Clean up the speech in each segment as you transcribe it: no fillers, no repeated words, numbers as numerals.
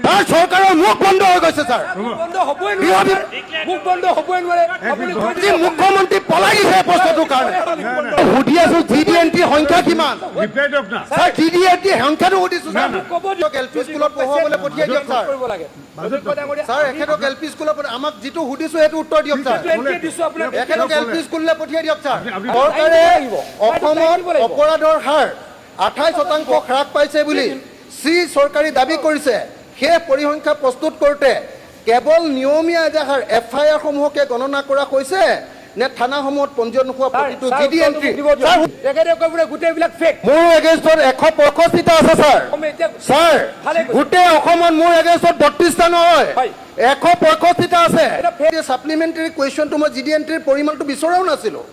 তাৰ চৰকাৰৰ মুখ বন্ধ হৈ গৈছে ছাৰ। আজি মুখ্যমন্ত্ৰী পলাই দিছে প্ৰশ্নটোৰ কাৰণে। সুধি আছো GD&T সংখ্যা কিমান? ছাৰ GD&T সংখ্যাটো সুধিছো ছাৰ। LP স্কুলত পঢ়ুৱাবলৈ পঠিয়াই দিয়ক ছাৰ। ছাৰ এখেতক LP স্কুলত আমাক যিটো সুধিছো সেইটো উত্তৰ দিয়ক ছাৰ। এখেতক LP স্কুললৈ পঠিয়াই দিয়ক ছাৰ। চৰকাৰে অসমত অপৰাধৰ হাৰ 28% হ্ৰাস পাইছে বুলি চৰকাৰী দাবী কৰিছে। সেই পৰিসংখ্যা প্ৰস্তুত কৰোঁতে কেৱল নিয়মীয়া এজাহাৰ FIR সমূহকে গণনা কৰা হৈছে নে থানাসমূহত পঞ্জীয়ন নোহোৱা প্ৰতিটো GD&T? গোটেইবিলাক ফেক। মোৰ এগেইনষ্টত 165টা আছে ছাৰ। ছাৰ গোটেই অসমত মোৰ এগেইনষ্টত 32টা নহয় 165টা আছে। ছাপ্লিমেণ্টাৰী কুৱেশ্যনটো মই GD&Tৰ পৰিমাণটো বিচৰাও নাছিলোঁ।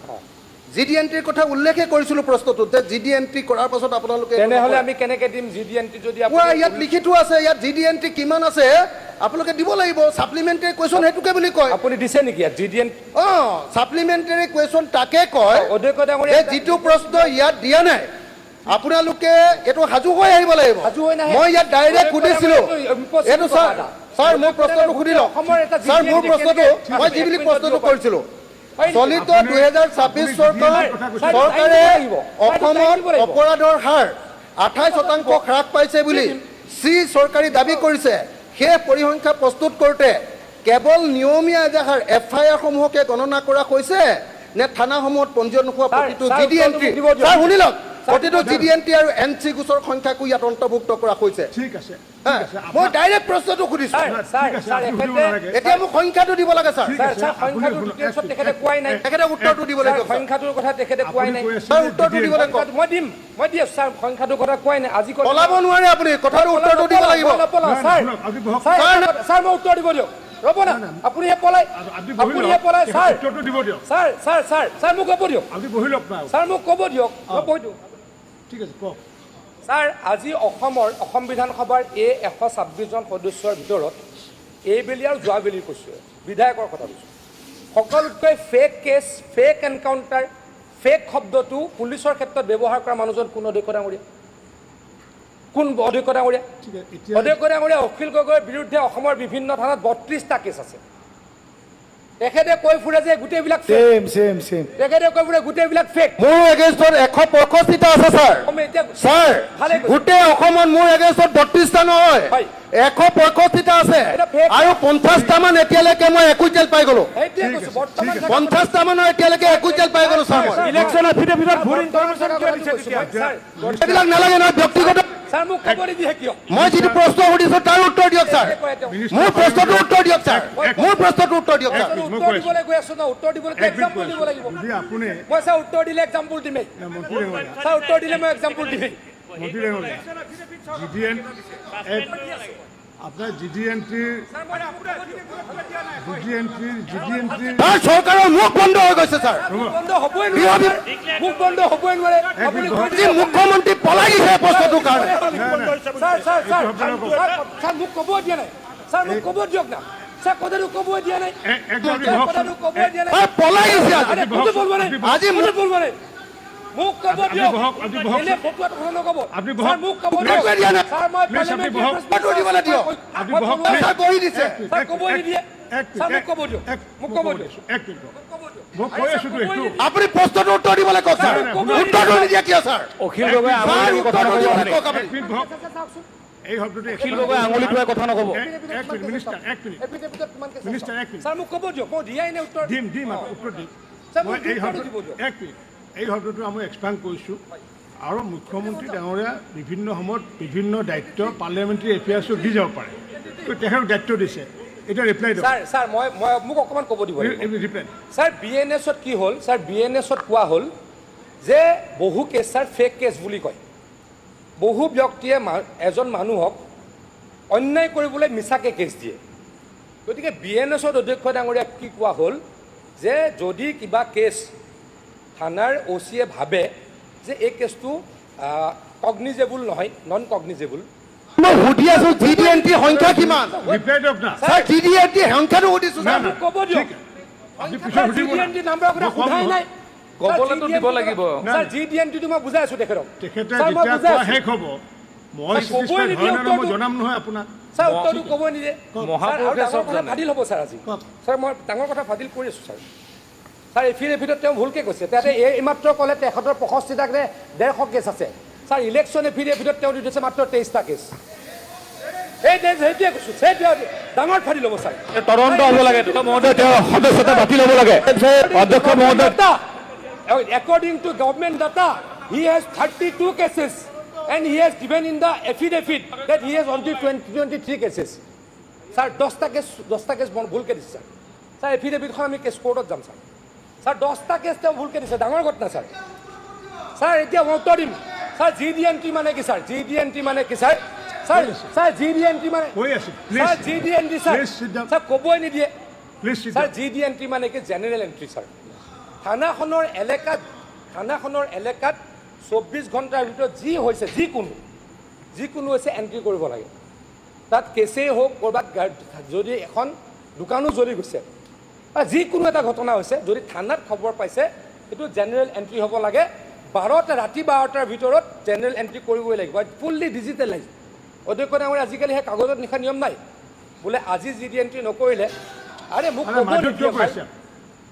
GD&Tৰ কথা উল্লেখে কৰিছিলোঁ প্ৰশ্নটোত যে GD&T কৰাৰ পাছত আপোনালোকে তেনেহ'লে আমি কেনেকৈ দিম GD&T যদি ইয়াত লিখি থোৱা আছে। ইয়াত GD&T কিমান আছে আপোনালোকে দিব লাগিব। ছাপ্লিমেণ্টাৰী কুৱেশ্যন সেইটোকে বুলি কয়। আপুনি দিছে নেকি ইয়াত GD&T? ছাপ্লিমেণ্টাৰী কুৱেশ্যন তাকে কয় যে যিটো প্ৰশ্ন ইয়াত দিয়া নাই আপোনালোকে এইটো সাজু হৈ আহিব লাগিব। মই ইয়াত ডাইৰেক্ট সুধিছিলোঁ এইটো ছাৰ। ছাৰ মোৰ প্ৰশ্নটো সুধি লওক ছাৰ। মোৰ প্ৰশ্নটো মই যি বুলি প্ৰশ্নটো কৰিছিলোঁ চলিত 2026 চৰকাৰে অসমত অপৰাধৰ হাৰ 28% হ্ৰাস পাইছে বুলি চৰকাৰী দাবী কৰিছে। সেই পৰিসংখ্যা প্ৰস্তুত কৰোঁতে কেৱল নিয়মীয়া এজাহাৰ FIR সমূহকে গণনা কৰা হৈছে নে থানাসমূহত পঞ্জীয়ন নোহোৱা প্ৰতিটো GD&T? ছাৰ শুনি লওক প্ৰতিটো GD&T আৰু NC গোচৰ সংখ্যাকো ইয়াত অন্তৰ্ভুক্ত কৰা হৈছে। মই ডাইৰেক্ট প্ৰশ্নটো সুধিছোঁ। এতিয়া মোক সংখ্যাটো দিব লাগে ছাৰ। তেখেতে উত্তৰটো দিব লাগিব। সংখ্যাটোৰ কথা তেখেতে কোৱাই নাই। ছাৰ উত্তৰটো দিব লাগিব। মই দিম ছাৰ। সংখ্যাটোৰ কথা কোৱাই নাই। আজি পলাব নোৱাৰে আপুনি। কথাটো উত্তৰটো দিব লাগিব। ছাৰ মই উত্তৰ দিব দিয়ক। ৰ'ব না আপুনিহে পলাই sir. Sir sir sir sir মোক ক'ব দিয়ক। ছাৰ মোক ক'ব দিয়ক। ঠিক আছে কওক ছাৰ। আজি অসম বিধানসভাৰ 126জন সদস্যৰ ভিতৰত এইবেলি আৰু যোৱাবেলি কৈছোঁ বিধায়কৰ কথা কৈছোঁ সকলোতকৈ fake case fake encounter fake শব্দটো পুলিচৰ ক্ষেত্ৰত ব্যৱহাৰ কৰা মানুহজন কোন? অধ্যক্ষ ডাঙৰীয়া। কোন অধ্যক্ষ ডাঙৰীয়া? অধ্যক্ষ ডাঙৰীয়া অখিল গগৈৰ বিৰুদ্ধে অসমৰ বিভিন্ন থানাত 32টা কেছ আছে। তেখেতে কৈ ফুৰে যে গোটেইবিলাক তেখেতে কৈ ফুৰে গোটেইবিলাক ফেক। মোৰ এগেইনষ্টত 165টা আছে ছাৰ। ছাৰ গোটেই অসমত মোৰ এগেইনষ্টত 32টা নহয় 165টা আছে আৰু 50টা মান এতিয়ালৈকে মই 21 জেল পাই গ'লো। 50টা মানৰ এতিয়ালৈকে 21 জেল পাই গ'লো ছাৰ। মই ইলেকশ্যন এফিডেভিটত ভুল ইনফৰমেশ্যন কিয় দিছে? এইবিলাক নালাগে নহয় ব্যক্তিগত। ছাৰ মোক ক'ব নিদিয়ে কিয়? মই যিটো প্ৰশ্ন সুধিছোঁ তাৰ উত্তৰ দিয়ক ছাৰ। মোৰ প্ৰশ্নটো উত্তৰ দিয়ক ছাৰ। মোৰ প্ৰশ্নটো উত্তৰ দিয়ক ছাৰ। উত্তৰ দিবলৈ গৈ আছো ন। উত্তৰ দিবলৈ এক্সাম্পল দিব লাগিব। মই ছাৰ উত্তৰ দিলে এক্সাম্পল দিমেই। ছাৰ উত্তৰ দিলে মই এক্সাম্পল দিমেই। আপোনাৰ GD&Tৰ তাৰ চৰকাৰৰ মুখ বন্ধ হৈ গৈছে ছাৰ। মুখ বন্ধ হ'বই নোৱাৰে। আজি মুখ্যমন্ত্ৰী পলাই দিছে প্ৰশ্নটোৰ কাৰণে। ছাৰ মোক ক'ব দিয়া নাই। ছাৰ মোক ক'ব দিয়ক না। ছাৰ কথাটো ক'ব দিয়া নাই। কথাটো ক'ব দিয়া নাই। পলাই দিছে আজি মোক বলব নাই। মোক ক'ব দিয়ক। এনে ফটোৱাটো কথা নক'ব। ছাৰ মোক ক'ব দিয়ক। ছাৰ মই ফটো দিবলৈ দিয়ক। ছাৰ বহি দিছে। ছাৰ ক'ব নিদিয়ে। ছাৰ মোক ক'ব দিয়ক। মোক ক'ব দিয়ক। আপুনি প্ৰশ্নটো উত্তৰ দিবলৈ কওক ছাৰ। উত্তৰটো নিদিয়ে কিয় ছাৰ? অখিল গগৈ এই শব্দটো অখিল গগৈ আঙুলি টোৱাই কথা নক'ব। ছাৰ মোক ক'ব দিয়ক। মই দিয়াই নাই উত্তৰ। দিম উত্তৰ দিম। এই শব্দটো আমি এক্সপ্লেইন কৰিছোঁ আৰু মুখ্যমন্ত্ৰী ডাঙৰীয়া বিভিন্ন সময়ত বিভিন্ন দায়িত্ব পাৰ্লিয়ামেণ্টাৰী এফেয়াৰ্ছত দি যাব পাৰে। তেখেতক দায়িত্ব দিছে। এতিয়া ৰিপ্লাই দিয়ক। ছাৰ মোক অকণমান ক'ব দিব ৰিপ্লাই। ছাৰ BNSত কি হ'ল? ছাৰ BNSত কোৱা হ'ল যে বহু কেছ ছাৰ ফেক কেছ বুলি কয়। বহু ব্যক্তিয়ে এজন মানুহক অন্যায় কৰিবলৈ মিছাকৈ কেছ দিয়ে। গতিকে BNSত অধ্যক্ষ ডাঙৰীয়াক কি কোৱা হ'ল যে যদি কিবা কেছ থানাৰ OCয়ে ভাবে যে এই কেছটো কগনিজেবল নহয়, নন কগনিজেবল। মই সুধি আছো GD&T সংখ্যা কিমান? ছাৰ GD&T সংখ্যাটো সুধিছোঁ ছাৰ। ক'ব দিয়ক। GD&T নাম্বাৰৰ কথা সোধাই নাই। ক'বলৈতো দিব লাগিব। ছাৰ GD&Tটো মই বুজাই আছোঁ তেখেতক। তেখেতে যেতিয়া কোৱা শেষ হ'ব মই ক'বই চেটিছফাইড নিদিয়ে হয় নে মই উত্তৰটো। জনাম নহয় আপোনাক। ছাৰ উত্তৰটো ক'ব নিদিয়ে। মহাপুৰুষে চব জানে। ফাদিল হ'ব ছাৰ আজি। কওক। ছাৰ মই ডাঙৰ কথা ফাদিল কৰি আছোঁ ছাৰ। ছাৰ এফিডেভিটত তেওঁ ভুলকৈ কৈছে। তাতে এইমাত্ৰ ক'লে 6365টাকে 150 কেছ আছে। ছাৰ ইলেকশ্যন এফিডেভিটত তেওঁ দি দিছে মাত্ৰ 23টা কেছ। সেইটোৱে কৈছোঁ, সেইটোৱে ডাঙৰ ফাদিল হ'ব ছাৰ। তদন্ত হ'ব লাগে মহোদয়, তেওঁ সদস্যতা বাতিল হ'ব লাগে। অধ্যক্ষ মহোদয়, According to government data, he has 32 cases and he has given in the affidavit that he has only 23 cases. Sir, 10টা কেছ ভুলকৈ দিছে ছাৰ। ছাৰ এফিডেভিটখন আমি কেছ কোৰ্টত যাম ছাৰ। ছাৰ 10টা কেছ তেওঁ ভুলকৈ দিছে, ডাঙৰ ঘটনা ছাৰ। ছাৰ এতিয়া মই উত্তৰ দিম। ছাৰ GDNT মানে কি ছাৰ? GDNT মানে কি ছাৰ? ছাৰ GDNT মানে কৈ আছোঁ, sir please. GDNT sir Please sit down. Sir ক'বই নিদিয়ে। প্লিজ চিট ছাৰ GDNT মানে কি জেনেৰেল এণ্ট্ৰি ছাৰ। থানাখনৰ এলেকাত 24 ঘণ্টাৰ ভিতৰত যি হৈছে যিকোনো হৈছে এণ্ট্ৰি কৰিব লাগে। তাত কেছেই হওক, ক'ৰবাত যদি এখন দোকানো জ্বলি গৈছে বা যিকোনো এটা ঘটনা হৈছে, যদি থানাত খবৰ পাইছে সেইটো জেনেৰেল এণ্ট্ৰি হ'ব লাগে। ৰাতি 12টাৰ ভিতৰত জেনেৰেল এণ্ট্ৰি কৰিবই লাগিব। Fully digitalise. অধ্যক্ষ ডাঙৰীয়া আজিকালি সেই কাগজত লিখা নিয়ম নাই বোলে আজি GDNT নকৰিলে আৰে মোক ক'ব নিদিয়ে ভাই।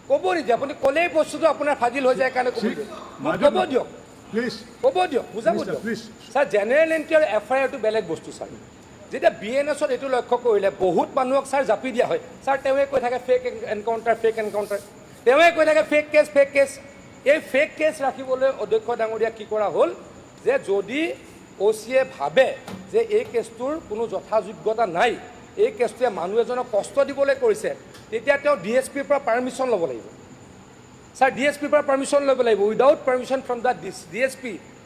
ক'ব নিদিয়ে। আপুনি ক'লেই বস্তুটো আপোনাৰ ফাদিল হৈ যায় কাৰণে ক'ব দিয়ে। মোক ক'ব দিয়ক, প্লিজ। ক'ব দিয়ক, বুজাব দিয়ক। প্লিজ। ছাৰ জেনেৰেল এণ্ট্ৰি আৰু FIRটো বেলেগ বস্তু ছাৰ। যেতিয়া BNSত এইটো লক্ষ্য কৰিলে বহুত মানুহক ছাৰ জাপি দিয়া হয়। ছাৰ তেওঁৱে কৈ থাকে ফেক এনকাউণ্টাৰ। তেওঁৱে কৈ থাকে ফেক কেছ। এই ফেক কেছ ৰাখিবলৈ অধ্যক্ষ ডাঙৰীয়া কি কৰা হ'ল যে যদি OCয়ে ভাবে যে এই কেছটোৰ কোনো যথাযোগ্যতা নাই, এই কেছটোৱে মানুহ এজনক কষ্ট দিবলৈ কৰিছে, তেতিয়া তেওঁ DSPৰ পৰা পাৰ্মিশ্যন ল'ব লাগিব। ছাৰ DSPৰ পৰা পাৰ্মিশ্যন ল'ব লাগিব। Without permission from the DSP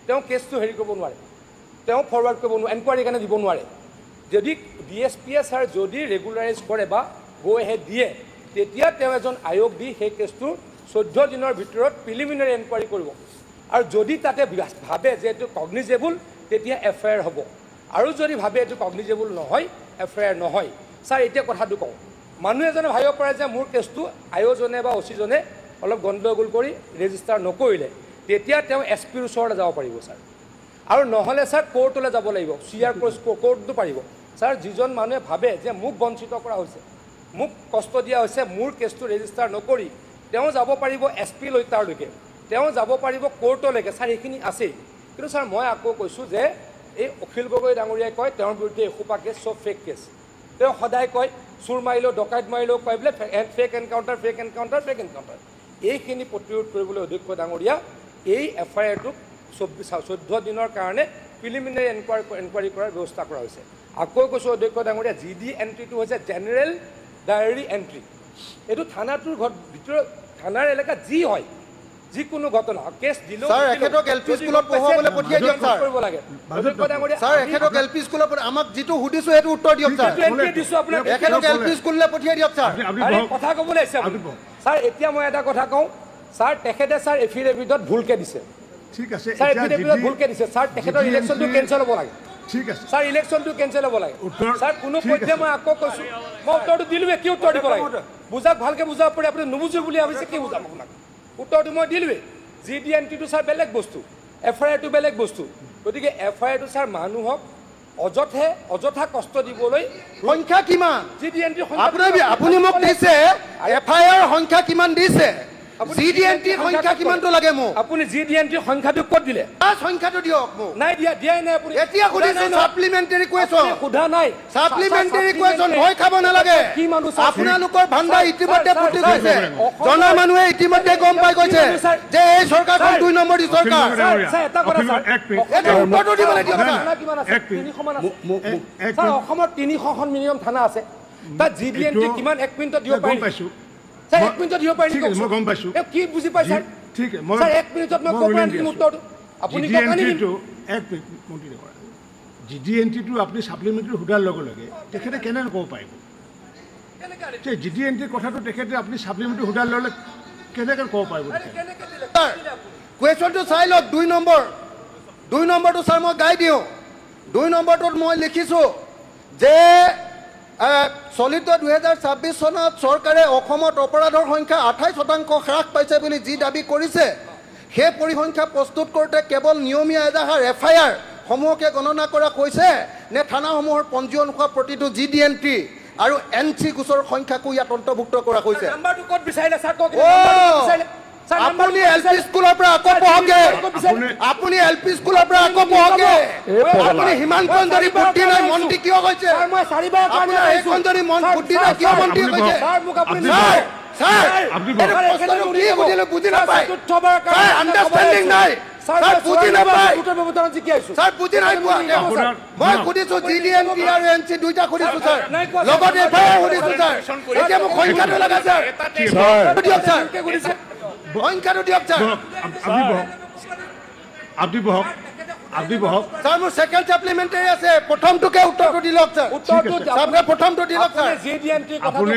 তেওঁ কেছটো হেৰি কৰিব নোৱাৰে, তেওঁ ফৰৱাৰ্ড কৰিব নোৱাৰে, এনকুৱাৰীৰ কাৰণে দিব নোৱাৰে। যদি DSPয়ে ছাৰ যদি ৰেগুলাৰাইজ কৰে বা গো এহেড দিয়ে, তেতিয়া তেওঁ এজন আয়োগ দি সেই কেছটোৰ 14 দিনৰ ভিতৰত প্ৰিলিমিনাৰী এনকুৱাৰী কৰিব। আৰু যদি তাতে ভাবে যে এইটো কগনিজেবল, তেতিয়া FIR হ'ব। আৰু যদি ভাবে এইটো কগনিজেবল নহয়, FIR নহয়। ছাৰ এতিয়া কথাটো কওঁ, মানুহ এজনে ভাবিব পাৰে যে মোৰ কেছটো আয়োজনে বা OCজনে অলপ গণ্ডগোল কৰি ৰেজিষ্টাৰ নকৰিলে, তেতিয়া তেওঁ SPৰ ওচৰলৈ যাব পাৰিব ছাৰ। আৰু নহ'লে ছাৰ কোৰ্টলৈ যাব লাগিব। CR কোৰ্টটো পাৰিব। ছাৰ যিজন মানুহে ভাবে যে মোক বঞ্চিত কৰা হৈছে, মোক কষ্ট দিয়া হৈছে, মোৰ কেছটো ৰেজিষ্টাৰ নকৰি তেওঁ যাব পাৰিব SP লৈ তাৰলৈকে, তেওঁ যাব পাৰিব কোৰ্টলৈকে। ছাৰ সেইখিনি আছেই। কিন্তু ছাৰ মই আকৌ কৈছোঁ যে এই অখিল গগৈ ডাঙৰীয়াই কয় তেওঁৰ বিৰুদ্ধে এসোপা কেছ চব ফেক কেছ। তেওঁ সদায় কয় চুৰ মাৰিলেও ডকাইত মাৰিলেও কয় বোলে ফেক এনকাউণ্টাৰ। এইখিনি প্ৰতিৰোধ কৰিবলৈ অধ্যক্ষ ডাঙৰীয়া এই FIRটোক 14 দিনৰ কাৰণে প্ৰিলিমিনাৰী এনকুৱাৰী কৰাৰ ব্যৱস্থা কৰা হৈছে। আকৌ কৈছোঁ অধ্যক্ষ ডাঙৰীয়া, GDNTটো হৈছে জেনেৰেল ডায়েৰী এণ্ট্ৰি। এইটো থানাটোৰ ভিতৰত থানাৰ এলেকাত যি হয় যিকোনো ঘটনা কেছ দিলেও ছাৰ এখেতক LP স্কুলত পঢ়ুৱাবলৈ পঠিয়াই দিয়ক ছাৰ। কৰিব লাগে। অধ্যক্ষ ডাঙৰীয়া ছাৰ এখেতক LP স্কুলত আমাক যিটো সুধিছোঁ সেইটো উত্তৰ দিয়ক ছাৰ। দিছোঁ আপোনাক। এখেতক LP স্কুললৈ পঠিয়াই দিয়ক ছাৰ। আপুনি আৰে বহক। কথা ক'বলৈ আহিছে আপুনি। ছাৰ এতিয়া মই এটা কথা কওঁ, ছাৰ তেখেতে ছাৰ এফিডেভিটত ভুলকৈ দিছে। ঠিক আছে। ছাৰ এতিয়া এফিডেভিটত GD ভুলকৈ দিছে। ছাৰ তেখেতৰ ইলেকশ্যনটো কেঞ্চেল হ'ব লাগে। ঠিক আছে। ছাৰ ইলেকশ্যনটো কেঞ্চেল হ'ব লাগে। উত্তৰ- ছাৰ কোনো ঠিক পধ্যে আছে। মই আকৌ কৈছোঁ, মই উত্তৰটো দিলোঁৱে। কি উত্তৰ দিব লাগে? বুজাওক, ভালকৈ বুজাব পাৰি। আপুনি নুবুজো বুলি ভাবিছে, কি বুজাম আপোনাক? উত্তৰটো মই দিলোঁৱে। GDNTটো ছাৰ বেলেগ বস্তু, FIRটো বেলেগ বস্তু। গতিকে FIRটো ছাৰ মানুহক অযথা কষ্ট দিবলৈ সংখ্যা কিমান? GDNT আপুনি মোক দিছে FIR সংখ্যা কিমান দিছে, GDNT সংখ্যা কিমানটো লাগে মোক? আপুনি GDNT সংখ্যাটো ক'ত দিলে? সংখ্যাটো দিয়ক মোক। নাই দিয়াই নাই আপুনি। এতিয়া সুধিছো সাপ্লিমেণ্টাৰী কুৱেশ্যন। সোধা নাই। সাপ্লিমেণ্টাৰী কুৱেশ্যন ভয় খাব নালাগে। কি মানুহ আপোনালোকৰ ভাণ্ডাৰ ইতিমধ্যে ফুটি গৈছে। জনা মানুহে ইতিমধ্যে গম পাই গৈছে যে এই চৰকাৰখন 2 নম্বৰী চৰকাৰ। এটা কথা ছাৰ, এটা উত্তৰটো দিবলৈ দিয়ক ছাৰ। থানা কিমান আছে? এক মিনিট। 300 মান আছে। এক ছাৰ মিনিট। অসমত 300খন মিনিমাম থানা আছে। তাত GDNT কিমান 1 মিনিটত দিব গম পাৰি? পাইছোঁ। ছাৰ 1 মিনিটত দিব পাৰি? ঠিক আছে, মই গম পাইছোঁ। কি বুজি পাই ছাৰ? ঠিক আছে, ছাৰ 1 মিনিটত মই ক'ব পাৰিম উত্তৰটো। আপুনি কওক আনি দিম। GDNTটো এক মিনিট মন্ত্ৰী ডাঙৰীয়া, GDNTটো আপুনি ছাপ্লিমেণ্টাৰী সোধাৰ লগে লগে তেখেতে কেনেকৈ ক'ব পাৰিব? যে GDNTৰ কথাটো তেখেতে আপুনি ছাপ্লিমেণ্টাৰী সোধাৰ লগে লগে কেনেকৈ ক'ব পাৰিব? ছাৰ কুৱেশ্যনটো চাই লওক। 2 নম্বৰটো ছাৰ মই গাই দিওঁ। 2 নম্বৰটোত মই লিখিছোঁ যে চলিত 2026 চনত চৰকাৰে অসমত অপৰাধৰ সংখ্যা 28% হ্ৰাস পাইছে বুলি যি দাবী কৰিছে, সেই পৰিসংখ্যা প্ৰস্তুত কৰোঁতে কেৱল নিয়মীয়া এজাহাৰ FIR সমূহকে গণনা কৰা হৈছে নে থানাসমূহৰ পঞ্জীয়ন হোৱা প্ৰতিটো GD&T আৰু NC গোচৰ সংখ্যাকো ইয়াত অন্তৰ্ভুক্ত কৰা হৈছে? নাম্বাৰটো ক'ত বিচাৰিলে ছাৰ কওক আপুনি LP স্কুলৰ পৰা আকৌ পঢ়কে, আপুনি LP স্কুলৰ পৰা আকৌ পঢ়কে, আপুনি সিমান যদি বুদ্ধি নাই মন্ত্ৰী কিয় হৈছে? মই চাৰিবাৰ কাৰণে আপোনাৰ সেইখন যদি বুদ্ধি নাই কিয় মন্ত্ৰী হৈছে? ছাৰ মোক আপুনি স্যাৰ বুঝি নাপায়, স্যাৰ আন্ডাৰস্ট্যান্ডিং নাই, স্যাৰ বুঝি নাপায়, স্যাৰ বুঝি নাই পোৱা। মই সুধিছো GD&T আৰু NC দুইটা সুধিছো স্যার, লগত FIR সুধিছো স্যার। এতিয়া মোক সংখ্যাটো লাগে স্যার, দিয়ক স্যার, সংখ্যাটো দিয়ক স্যার। আপনি বহক, আপনি বহক। স্যার মোৰ সেকেন্ড সাপ্লিমেন্টাৰি আছে, প্ৰথমটোকে উত্তৰটো দি লওক স্যাৰ। স্যাৰ প্ৰথমটো দি লওক স্যার। আপুনি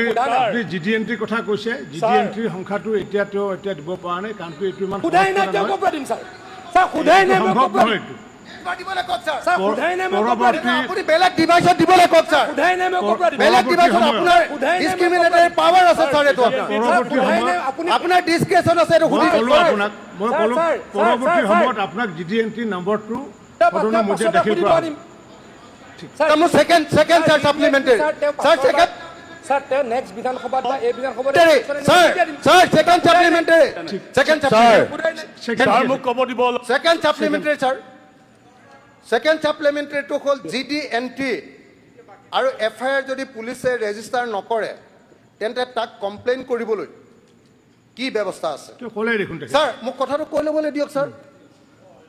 GD&T কথা কৈছে, GD&T সংখ্যাটো এতিয়া দিব পৰা নাই, কাৰণ এইটো ইমান সুধাই নাই তেওঁ ক'ব দিম ছাৰ, ছাৰ সুধাই নাই মই ক'ব দিম, দিবলৈ কওক স্যাৰ। ছাৰ সুধাই নাই মই ক'ব দিম, আপুনি বেলেগ ডিভাইচত দিবলৈ কওক স্যার। সুধাই নাই মই ক'ব দিম, বেলেগ ডিভাইচত আপোনাৰ ডিসক্ৰিমিনেটৰী পাৱাৰ আছে স্যাৰ। এইটো আপোনাৰ ডিসক্ৰিপশন আছে, এইটো সুধি মই ক'লো পৰৱৰ্তী সময়ত আপোনাক GD&T নম্বৰটো সদনৰ মধ্যে দাখিল কৰা হ'ব। মোৰ second sir supplementary sir, second sir তেওঁ নেক্সট বিধানসভাত বা এই বিধানসভাত sir second supplementary, second sir মোক ক'ব দিব। সেকেন্ড সাপ্লিমেন্টাৰি স্যাৰ, সেকেন্ড সাপ্লিমেন্টাৰিটো হ'ল GD&T আৰু FIR যদি পুলিচে ৰেজিষ্টাৰ নকৰে তেন্তে তাক কমপ্লেইন কৰিবলৈ কি ব্যৱস্থা আছে? ক'লে দেখোন স্যাৰ মোক কথাটো কৈ ল'বলৈ দিয়ক স্যাৰ।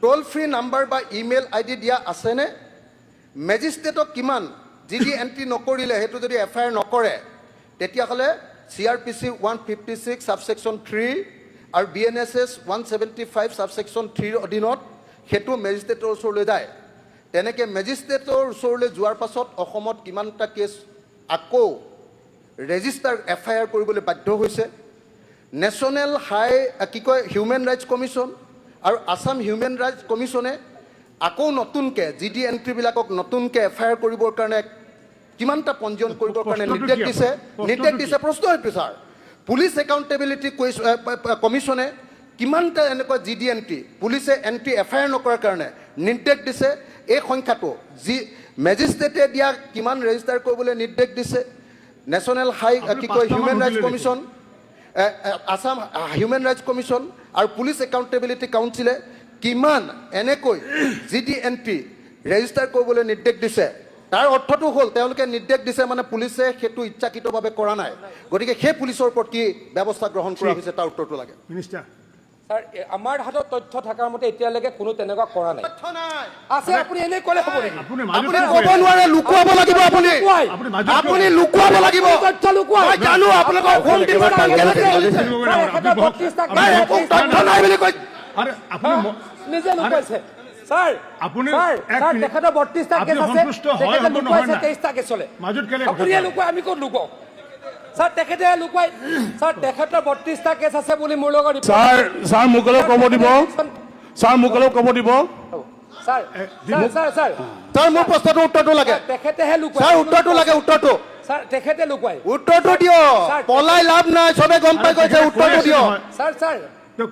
টোল ফ্ৰী নাম্বাৰ বা ইমেইল ID দিয়া আছেনে? মেজিষ্ট্ৰেটক কিমান GD&T নকৰিলে সেইটো যদি FIR নকৰে তেতিয়াহ'লে CRPC 156 সাবসেকশন 3 আৰু BNSS 175 সাবসেকশন 3 অধীনত সেইটো মেজিষ্ট্ৰেটৰ ওচৰলৈ যায়। তেনেকৈ মেজিষ্ট্ৰেটৰ ওচৰলৈ যোৱাৰ পাছত অসমত কিমানটা কেছ আকৌ ৰেজিষ্টাৰ FIR কৰিবলৈ বাধ্য হৈছে? নেশ্যনেল হিউমেন ৰাইটছ কমিশ্যন আৰু আসাম হিউমেন ৰাইটছ কমিশ্যনে আকৌ নতুনকৈ GD&T বিলাকক নতুনকৈ FIR কৰিবৰ কাৰণে কিমানটা পঞ্জীয়ন কৰিবৰ কাৰণে নিৰ্দেশ দিছে। প্ৰশ্ন হৈছে ছাৰ, পুলিচ একাউণ্টেবিলিটি কমিশ্যনে কিমানটা এনেকুৱা GD&T পুলিচে FIR নকৰাৰ কাৰণে নিৰ্দেশ দিছে? এই সংখ্যাটো মেজিষ্ট্ৰেটে দিয়া কিমান ৰেজিষ্টাৰ কৰিবলৈ নিৰ্দেশ দিছে? National human rights commission, Assam human rights commission আৰু পুলিচ একাউণ্টেবিলিটি কাউন্সিলে কিমান এনেকৈ GD&T ৰেজিষ্টাৰ কৰিবলৈ নিৰ্দেশ দিছে? তাৰ অৰ্থটো হ'ল তেওঁলোকে নিৰ্দেশ দিছে মানে পুলিচে সেইটো ইচ্ছাকৃতভাৱে কৰা নাই, গতিকে সেই পুলিচৰ ওপৰত কি ব্যৱস্থা গ্ৰহণ কৰা হৈছে তাৰ উত্তৰটো লাগে। মিনিষ্টাৰ ছাৰ আমাৰ হাতত তথ্য থকাৰ মতে এতিয়ালৈকে কোনো তেনেকুৱা কৰা নাই। আছে আপুনি এনেই ক'লে হ'ব নেকি? আপুনি ক'ব নোৱাৰে, লুকুৱাব লাগিব, আপুনি লুকুৱাব লাগিব। তথ্য লুকুৱাই মই জানো আপোনালোকৰ হোম ডিপাৰ্টমেণ্ট কেনেকৈ চলিছে। তথ্য নাই বুলি কৈ আৰে আপুনি নিজে লুকুৱাইছে ছাৰ। আপুনি ছাৰ তেখেতৰ 32টা কেছ আছে, তেখেতে লুকুৱাইছে 23টা কেছ চলে। মাজত কেলে আপুনিয়ে লুকুৱাই, আমি ক'ত লুকুৱাও? ছাৰ তেখেতে লুকুৱাই, ছাৰ তেখেতৰ 32টা কেছ আছে বুলি মোৰ লগত ছাৰ মোক অলপ ক'ব দিব, ছাৰ মোক অলপ ক'ব দিব। ছাৰ মোৰ প্ৰশ্নটো উত্তৰটো লাগে। তেখেতেহে লুকুৱাই, ছাৰ উত্তৰটো লাগে, উত্তৰটো ছাৰ তেখেতে লুকুৱাই। উত্তৰটো দিয়ক, পলাই লাভ নাই, চবে গম পাই গৈছে, উত্তৰটো দিয়ক। ছাৰ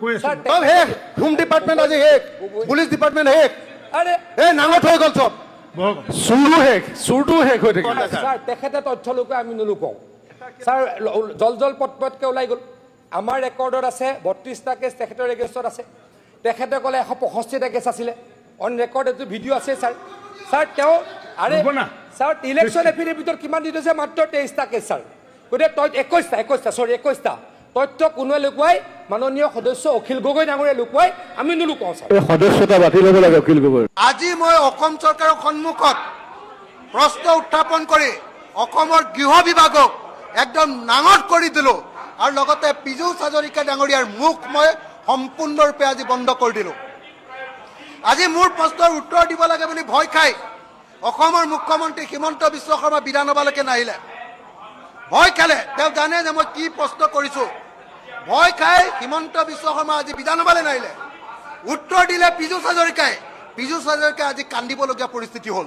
কৈ আছো চব শেষ, হোম ডিপাৰ্টমেণ্ট আজি শেষ, পুলিচ ডিপাৰ্টমেণ্ট শেষ, আৰে এই নাঙঠ হৈ গ'ল চব। চুৰটো শেষ হৈ থাকিল। ছাৰ তেখেতে তথ্য লুকুৱাই, আমি নলুকুৱাওঁ। ছাৰ জল পটপটকৈ ওলাই গ'ল। আমাৰ ৰেকৰ্ডত আছে 32টা কেছ তেখেতৰ ৰেজিষ্টাৰত আছে। তেখেতে ক'লে 165টা কেছ আছিলে, অন ৰেকৰ্ড এইটো ভিডিঅ' আছে ছাৰ। ছাৰ তেওঁ আৰে ছাৰ ইলেকশ্যন এফিডেভিটত কিমান দি থৈছে? মাত্ৰ 23টা কেছ ছাৰ। গতিকে 21টা তথ্য কোনোৱে লুকুৱাই? মাননীয় সদস্য অখিল গগৈ ডাঙৰীয়াই লুকুৱাই, আমি নলুকুৱাওঁ ছাৰ। সদস্যতা বাতিল হ'ব লাগে অখিল গগৈ। আজি মই অসম চৰকাৰৰ সন্মুখত প্ৰশ্ন উত্থাপন কৰি অসমৰ গৃহ বিভাগক একদম নাঙঠ কৰি দিলোঁ আৰু লগতে পীযুষ হাজৰিকা ডাঙৰীয়াৰ মুখ মই সম্পূৰ্ণৰূপে আজি বন্ধ কৰি দিলোঁ। আজি মোৰ প্ৰশ্নৰ উত্তৰ দিব লাগে বুলি ভয় খাই অসমৰ মুখ্যমন্ত্ৰী হিমন্ত বিশ্ব শৰ্মা বিধানসভালৈকে নাহিলে। ভয় খালে, তেওঁ জানে যে মই কি প্ৰশ্ন কৰিছোঁ। ভয় খাই হিমন্ত বিশ্ব শৰ্মা আজি বিধানসভালৈ নাহিলে। উত্তৰ দিলে পীযুষ হাজৰিকাই। পীযুষ হাজৰিকাই আজি কান্দিবলগীয়া পৰিস্থিতি হ'ল।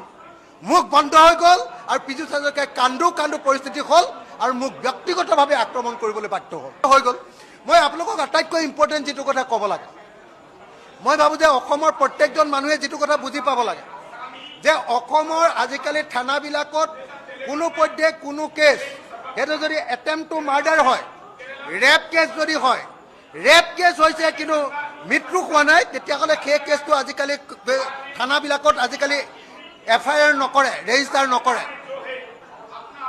মুখ বন্ধ হৈ গ'ল আৰু পীযুষ হাজৰিকাই কান্দো পৰিস্থিতি হ'ল আৰু মোক ব্যক্তিগতভাৱে আক্ৰমণ কৰিবলৈ বাধ্য হৈ গ'ল। মই আপোনালোকক আটাইতকৈ ইম্পৰ্টেণ্ট যিটো কথা ক'ব লাগে, মই ভাবোঁ যে অসমৰ প্ৰত্যেকজন মানুহে যিটো কথা বুজি পাব লাগে, যে অসমৰ আজিকালি থানাবিলাকত কোনো পধ্যে কোনো কেছ সেইটো যদি এটেম্প টু মাৰ্ডাৰ হয়, ৰেপ কেছ যদি হয়, ৰেপ কেছ হৈছে কিন্তু মৃত্যু হোৱা নাই, তেতিয়াহ'লে সেই কেছটো আজিকালি থানাবিলাকত আজিকালি FIR নকৰে, ৰেজিষ্টাৰ নকৰে।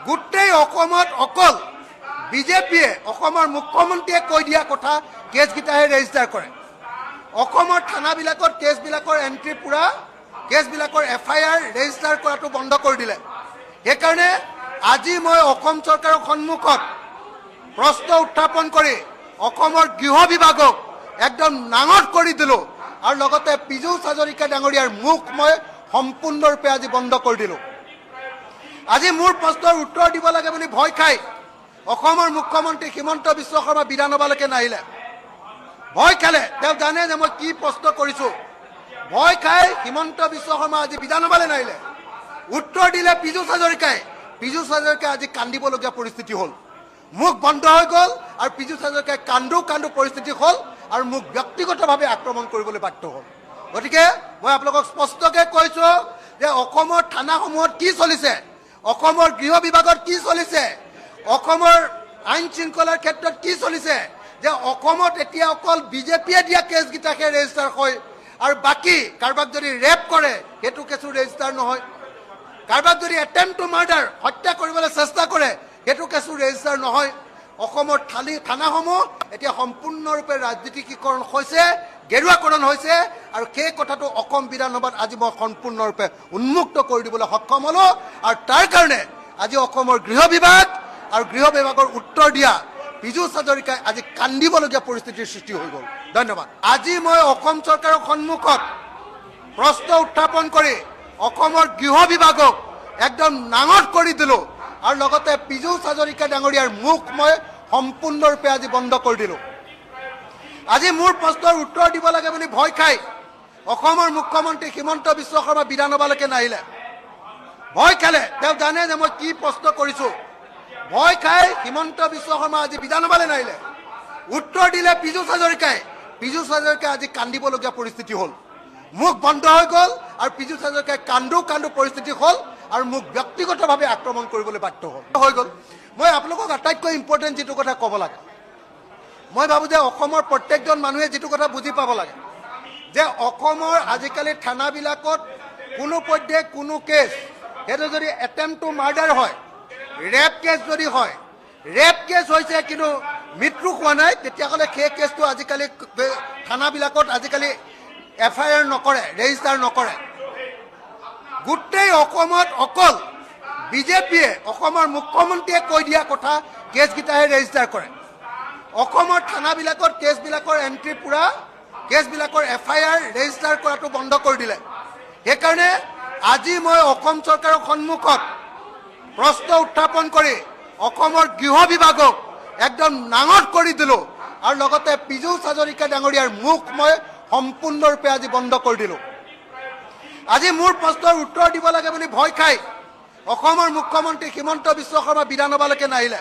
গোটেই অসমত অকল বিজেপিয়ে, অসমৰ মুখ্যমন্ত্ৰীয়ে কৈ দিয়া কথা কেছকেইটাহে ৰেজিষ্টাৰ কৰে। অসমৰ থানাবিলাকত কেছবিলাকৰ এণ্ট্ৰি পূৰা, কেছবিলাকৰ FIR ৰেজিষ্টাৰ কৰাটো বন্ধ কৰি দিলে। সেইকাৰণে আজি মই অসম চৰকাৰৰ সন্মুখত প্ৰশ্ন উত্থাপন কৰি অসমৰ গৃহ বিভাগক একদম নাঙঠ কৰি দিলোঁ আৰু লগতে পীযুষ হাজৰিকা ডাঙৰীয়াৰ মুখ মই সম্পূৰ্ণৰূপে আজি বন্ধ কৰি দিলোঁ। আজি মোৰ প্ৰশ্নৰ উত্তৰ দিব লাগে বুলি ভয় খাই অসমৰ মুখ্যমন্ত্ৰী হিমন্ত বিশ্ব শৰ্মা বিধানসভালৈকে নাহিলে। ভয় খালে, তেওঁ জানে যে মই কি প্ৰশ্ন কৰিছোঁ। ভয় খাই হিমন্ত বিশ্ব শৰ্মা আজি বিধানসভালৈ নাহিলে। উত্তৰ দিলে পীযুষ হাজৰিকাই। পীযুষ হাজৰিকাই আজি কান্দিবলগীয়া পৰিস্থিতি হ'ল। মুখ বন্ধ হৈ গ'ল আৰু পীযুষ হাজৰিকাই কান্দো পৰিস্থিতি হ'ল আৰু মোক ব্যক্তিগতভাৱে আক্ৰমণ কৰিবলৈ বাধ্য হ'ল। গতিকে মই আপোনালোকক স্পষ্টকৈ কৈছোঁ যে অসমৰ থানাসমূহত কি চলিছে, অসমৰ গৃহ বিভাগত কি চলিছে, অসমৰ আইন শৃংখলাৰ ক্ষেত্ৰত কি চলিছে, যে অসমত এতিয়া অকল বিজেপিয়ে দিয়া কেছকেইটাকে ৰেজিষ্টাৰ হয় আৰু বাকী কাৰোবাক যদি ৰেপ কৰে সেইটো কেছো ৰেজিষ্টাৰ নহয়, কাৰোবাক যদি এটেম্প টু মাৰ্ডাৰ, হত্যা কৰিবলৈ চেষ্টা কৰে সেইটো কেছো ৰেজিষ্টাৰ নহয়। অসমৰ থানাসমূহ এতিয়া সম্পূৰ্ণৰূপে ৰাজনীতিকীকৰণ হৈছে, গেৰুৱাকৰণ হৈছে আৰু সেই কথাটো অসম বিধানসভাত আজি মই সম্পূৰ্ণৰূপে উন্মুক্ত কৰি দিবলৈ সক্ষম হ'লোঁ। আৰু তাৰ কাৰণে আজি অসমৰ গৃহ বিভাগ আৰু গৃহ বিভাগৰ উত্তৰ দিয়া পীযুষ হাজৰিকাই আজি কান্দিবলগীয়া পৰিস্থিতিৰ সৃষ্টি হৈ গ'ল। ধন্যবাদ। আজি মই অসম চৰকাৰৰ সন্মুখত প্ৰশ্ন উত্থাপন কৰি অসমৰ গৃহ বিভাগক একদম নাঙঠ কৰি দিলোঁ আৰু লগতে পীযুষ হাজৰিকা ডাঙৰীয়াৰ মুখ মই সম্পূৰ্ণৰূপে আজি বন্ধ কৰি দিলোঁ। আজি মোৰ প্ৰশ্নৰ উত্তৰ দিব লাগে বুলি ভয় খাই অসমৰ মুখ্যমন্ত্ৰী হিমন্ত বিশ্ব শৰ্মা বিধানসভালৈকে নাহিলে। ভয় খালে, তেওঁ জানে যে মই কি প্ৰশ্ন কৰিছোঁ। ভয় খাই হিমন্ত বিশ্ব শৰ্মা আজি বিধানসভালৈ নাহিলে। উত্তৰ দিলে পীযুষ হাজৰিকাই। পীযুষ হাজৰিকাই আজি কান্দিবলগীয়া পৰিস্থিতি হ'ল। মুখ বন্ধ হৈ গ'ল আৰু পীযুষ হাজৰিকাই কান্দো পৰিস্থিতি হ'ল আৰু মোক ব্যক্তিগতভাৱে আক্ৰমণ কৰিবলৈ বাধ্য হৈ গ'ল। মই আপোনালোকক আটাইতকৈ ইম্পৰ্টেণ্ট যিটো কথা ক'ব লাগে, মই ভাবোঁ যে অসমৰ প্ৰত্যেকজন মানুহে যিটো কথা বুজি পাব লাগে যে অসমৰ আজিকালি থানাবিলাকত কোনো পধ্যে কোনো কেছ সেইটো যদি এটেম্প টু মাৰ্ডাৰ হয়, ৰেপ কেছ যদি হয়, ৰেপ কেছ হৈছে কিন্তু মৃত্যু হোৱা নাই, তেতিয়াহ'লে সেই কেছটো আজিকালি থানাবিলাকত আজিকালি FIR নকৰে, ৰেজিষ্টাৰ নকৰে। গোটেই অসমত অকল বিজেপিয়ে, অসমৰ মুখ্যমন্ত্ৰীয়ে কৈ দিয়া কথা কেছকেইটাহে ৰেজিষ্টাৰ কৰে। অসমৰ থানাবিলাকত কেছবিলাকৰ এণ্ট্ৰি পূৰা, কেছবিলাকৰ FIR ৰেজিষ্টাৰ কৰাটো বন্ধ কৰি দিলে। সেইকাৰণে আজি মই অসম চৰকাৰৰ সন্মুখত প্ৰশ্ন উত্থাপন কৰি অসমৰ গৃহ বিভাগক একদম নাঙঠ কৰি দিলোঁ আৰু লগতে পীযুষ হাজৰিকা ডাঙৰীয়াৰ মুখ মই সম্পূৰ্ণৰূপে আজি বন্ধ কৰি দিলোঁ। আজি মোৰ প্ৰশ্নৰ উত্তৰ দিব লাগে বুলি ভয় খাই অসমৰ মুখ্যমন্ত্ৰী হিমন্ত বিশ্ব শৰ্মা বিধানসভালৈকে নাহিলে।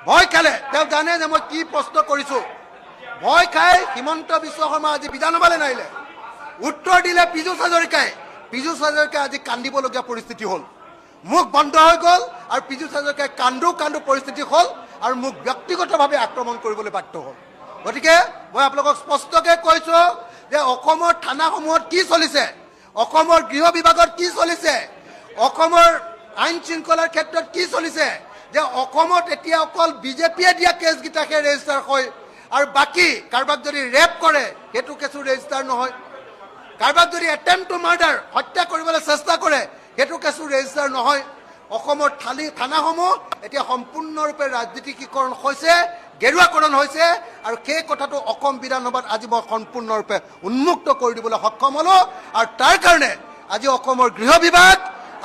ভয় খালে, তেওঁ জানে যে মই কি প্ৰশ্ন কৰিছোঁ। ভয় খাই হিমন্ত বিশ্ব শৰ্মা আজি বিধানসভালৈ নাহিলে। উত্তৰ দিলে পীযুষ হাজৰিকাই। পীযুষ হাজৰিকাই আজি কান্দিবলগীয়া পৰিস্থিতি হ'ল। মুখ বন্ধ হৈ গ'ল আৰু পীযুষ হাজৰিকাই কান্দো পৰিস্থিতি হ'ল আৰু মোক ব্যক্তিগতভাৱে আক্ৰমণ কৰিবলৈ বাধ্য হ'ল। গতিকে মই আপোনালোকক স্পষ্টকৈ কৈছোঁ যে অসমৰ থানাসমূহত কি চলিছে, অসমৰ গৃহ বিভাগত কি চলিছে, অসমৰ আইন শৃংখলাৰ ক্ষেত্ৰত কি চলিছে, যে অসমত এতিয়া অকল বিজেপিয়ে দিয়া কেছকেইটাকে ৰেজিষ্টাৰ হয় আৰু বাকী কাৰোবাক যদি ৰেপ কৰে সেইটো কেছো ৰেজিষ্টাৰ নহয়, কাৰোবাক যদি এটেম্প টু মাৰ্ডাৰ, হত্যা কৰিবলৈ চেষ্টা কৰে সেইটো কেছো ৰেজিষ্টাৰ নহয়। অসমৰ থানাসমূহ এতিয়া সম্পূৰ্ণৰূপে ৰাজনীতিকীকৰণ হৈছে, গেৰুৱাকৰণ হৈছে আৰু সেই কথাটো অসম বিধানসভাত আজি মই সম্পূৰ্ণৰূপে উন্মুক্ত কৰি দিবলৈ সক্ষম হ'লোঁ। আৰু তাৰ কাৰণে আজি অসমৰ গৃহ বিভাগ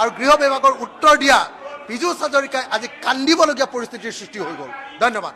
আৰু গৃহ বিভাগৰ উত্তৰ দিয়া পীযুষ হাজৰিকাই আজি কান্দিবলগীয়া পৰিস্থিতিৰ সৃষ্টি হৈ গ'ল। ধন্যবাদ।